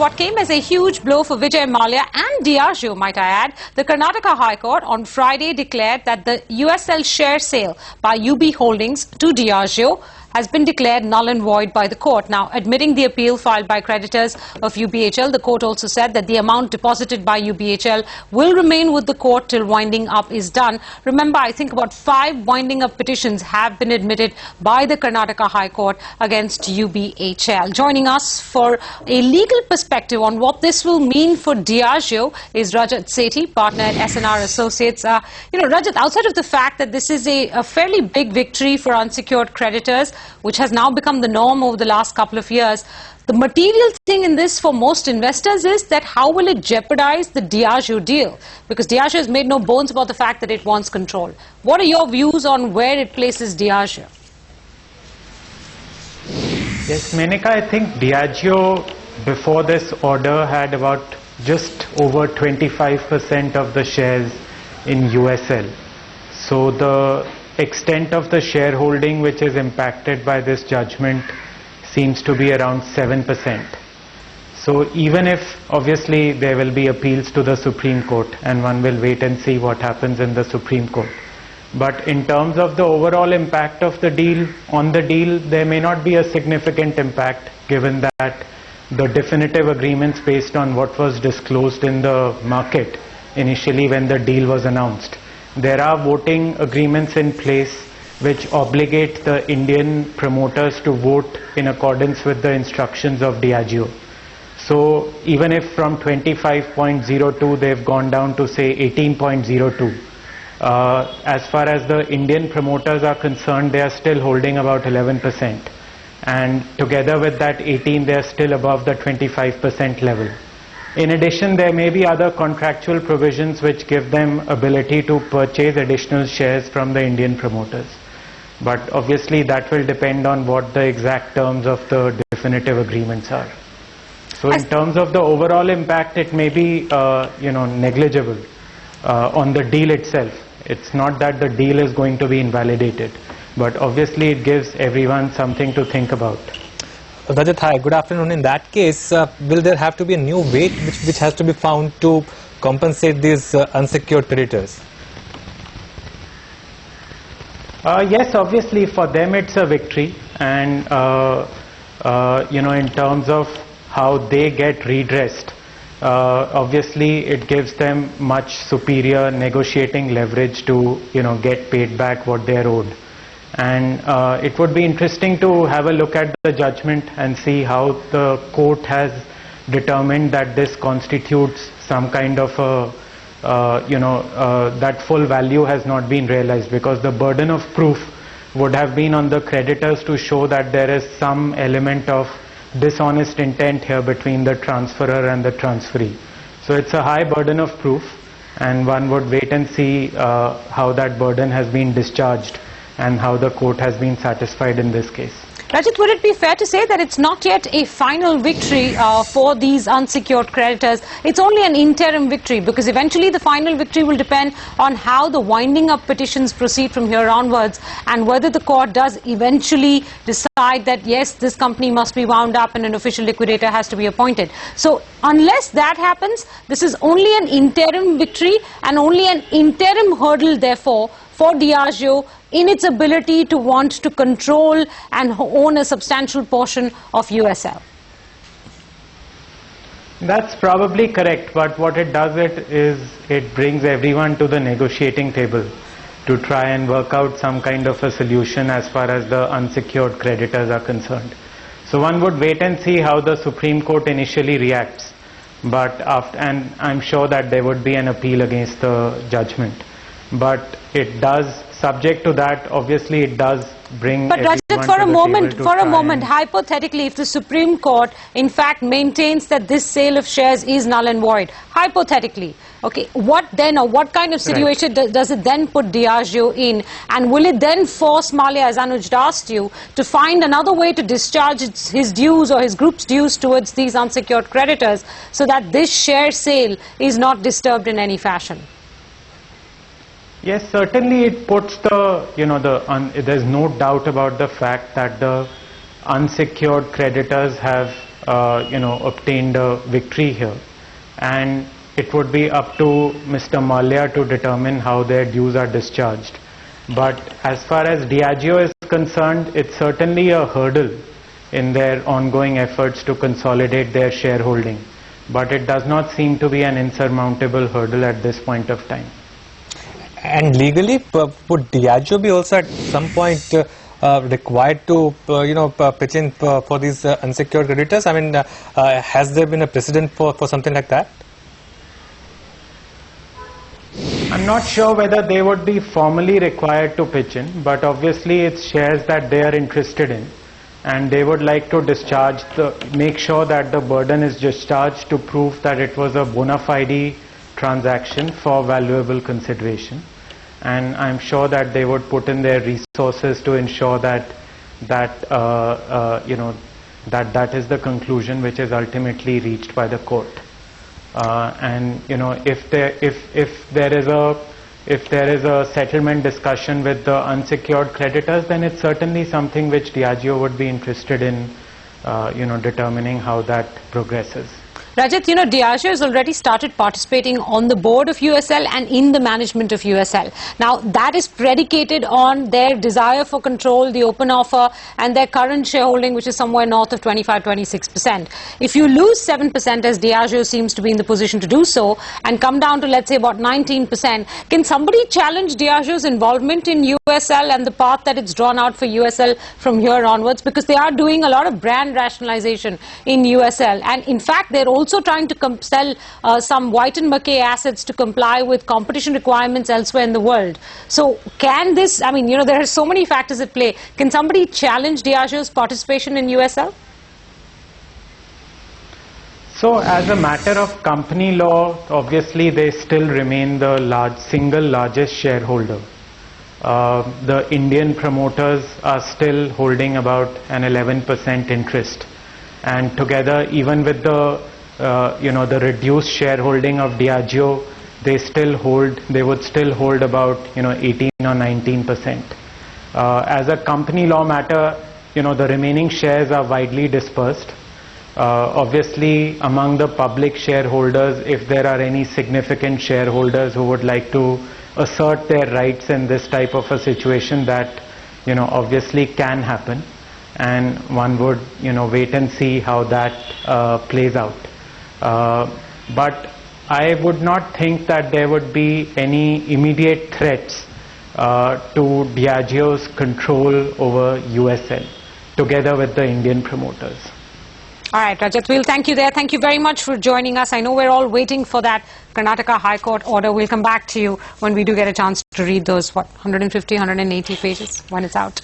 What came as a huge blow for Vijay Mallya and Diageo, might I add, the Karnataka High Court on Friday declared that the USL share sale by UB Holdings to Diageo has been declared null and void by the court. Now, admitting the appeal filed by creditors of UBHL, the court also said that the amount deposited by UBHL will remain with the court till winding up is done. Remember, I think about 5 winding up petitions have been admitted by the Karnataka High Court against UBHL. Joining us for a legal perspective on what this will mean for Diageo is Rajat Sethi, partner at S&R Associates. Rajat, outside of the fact that this is a fairly big victory for unsecured creditors, which has now become the norm over the last couple of years, the material thing in this for most investors is that how will it jeopardize the Diageo deal? Because Diageo has made no bones about the fact that it wants control. What are your views on where it places Diageo? Yes, Menika, I think Diageo before this order had about just over 25% of the shares in USL. So the extent of the shareholding which is impacted by this judgment seems to be around 7%. So even if obviously there will be appeals to the Supreme Court and one will wait and see what happens in the Supreme Court. But in terms of the overall impact of the deal, on the deal, there may not be a significant impact given that the definitive agreements based on what was disclosed in the market initially when the deal was announced. There are voting agreements in place which obligate the Indian promoters to vote in accordance with the instructions of Diageo. So even if from 25.02 they've gone down to say 18.02, as far as the Indian promoters are concerned, they are still holding about 11%. And together with that 18, they are still above the 25% level. In addition, there may be other contractual provisions which give them ability to purchase additional shares from the Indian promoters. But obviously that will depend on what the exact terms of the definitive agreements are. So in terms of the overall impact, it may be negligible on the deal itself. It's not that the deal is going to be invalidated, but obviously it gives everyone something to think about. Rajat, hi, good afternoon. In that case, will there have to be a new weight which has to be found to compensate these unsecured creditors? Yes, obviously for them it's a victory, and in terms of how they get redressed, obviously it gives them much superior negotiating leverage to get paid back what they are owed. And it would be interesting to have a look at the judgment and see how the court has determined that this constitutes some kind of that full value has not been realized, because the burden of proof would have been on the creditors to show that there is some element of dishonest intent here between the transferor and the transferee. So it's a high burden of proof, and one would wait and see how that burden has been discharged and how the court has been satisfied in this case. Rajat, would it be fair to say that it's not yet a final victory for these unsecured creditors? It's only an interim victory, because eventually the final victory will depend on how the winding up petitions proceed from here onwards, and whether the court does eventually decide that yes, this company must be wound up and an official liquidator has to be appointed. So unless that happens, this is only an interim victory and only an interim hurdle, therefore, for Diageo in its ability to want to control and own a substantial portion of USL. That's probably correct, but what it does is it brings everyone to the negotiating table to try and work out some kind of a solution as far as the unsecured creditors are concerned. So one would wait and see how the Supreme Court initially reacts, and I'm sure that there would be an appeal against the judgment. But it does, subject to that, obviously it does bring. But Rajat, for a moment, hypothetically, if the Supreme Court in fact maintains that this sale of shares is null and void, hypothetically, okay, what then, or what kind of situation does it then put Diageo in? And will it then force Mallya, as Anuj asked you, to find another way to discharge his dues or his group's dues towards these unsecured creditors, so that this share sale is not disturbed in any fashion? Yes, certainly it puts there's no doubt about the fact that the unsecured creditors have obtained a victory here, and it would be up to Mr. Mallya to determine how their dues are discharged. But as far as Diageo is concerned, it's certainly a hurdle in their ongoing efforts to consolidate their shareholding. But it does not seem to be an insurmountable hurdle at this point of time. And legally, would Diageo be also at some point required to, pitch in for these unsecured creditors? I mean, has there been a precedent for something like that? I'm not sure whether they would be formally required to pitch in, but obviously it's shares that they are interested in, and they would like to make sure that the burden is discharged to prove that it was a bona fide transaction for valuable consideration. And I'm sure that they would put in their resources to ensure that that is the conclusion which is ultimately reached by the court. If there is a settlement discussion with the unsecured creditors, then it's certainly something which Diageo would be interested in, determining how that progresses. Rajat, Diageo has already started participating on the board of USL and in the management of USL. Now, that is predicated on their desire for control, the open offer, and their current shareholding, which is somewhere north of 25-26%. If you lose 7%, as Diageo seems to be in the position to do so, and come down to, let's say, about 19%, can somebody challenge Diageo's involvement in USL and the path that it's drawn out for USL from here onwards? Because they are doing a lot of brand rationalization in USL, and in fact, they're also trying to sell some White and McKay assets to comply with competition requirements elsewhere in the world. So can this, there are so many factors at play. Can somebody challenge Diageo's participation in USL? So as a matter of company law, obviously they still remain the single largest shareholder. The Indian promoters are still holding about an 11% interest. And together, even with the the reduced shareholding of Diageo, they would still hold about 18 or 19%. As a company law matter, the remaining shares are widely dispersed. Obviously, among the public shareholders, if there are any significant shareholders who would like to assert their rights in this type of a situation, that obviously can happen, and one would wait and see how that plays out. But I would not think that there would be any immediate threats to Diageo's control over USL, together with the Indian promoters. All right, Rajat, we'll thank you there. Thank you very much for joining us. I know we're all waiting for that Karnataka High Court order. We'll come back to you when we do get a chance to read those, 150, 180 pages when it's out.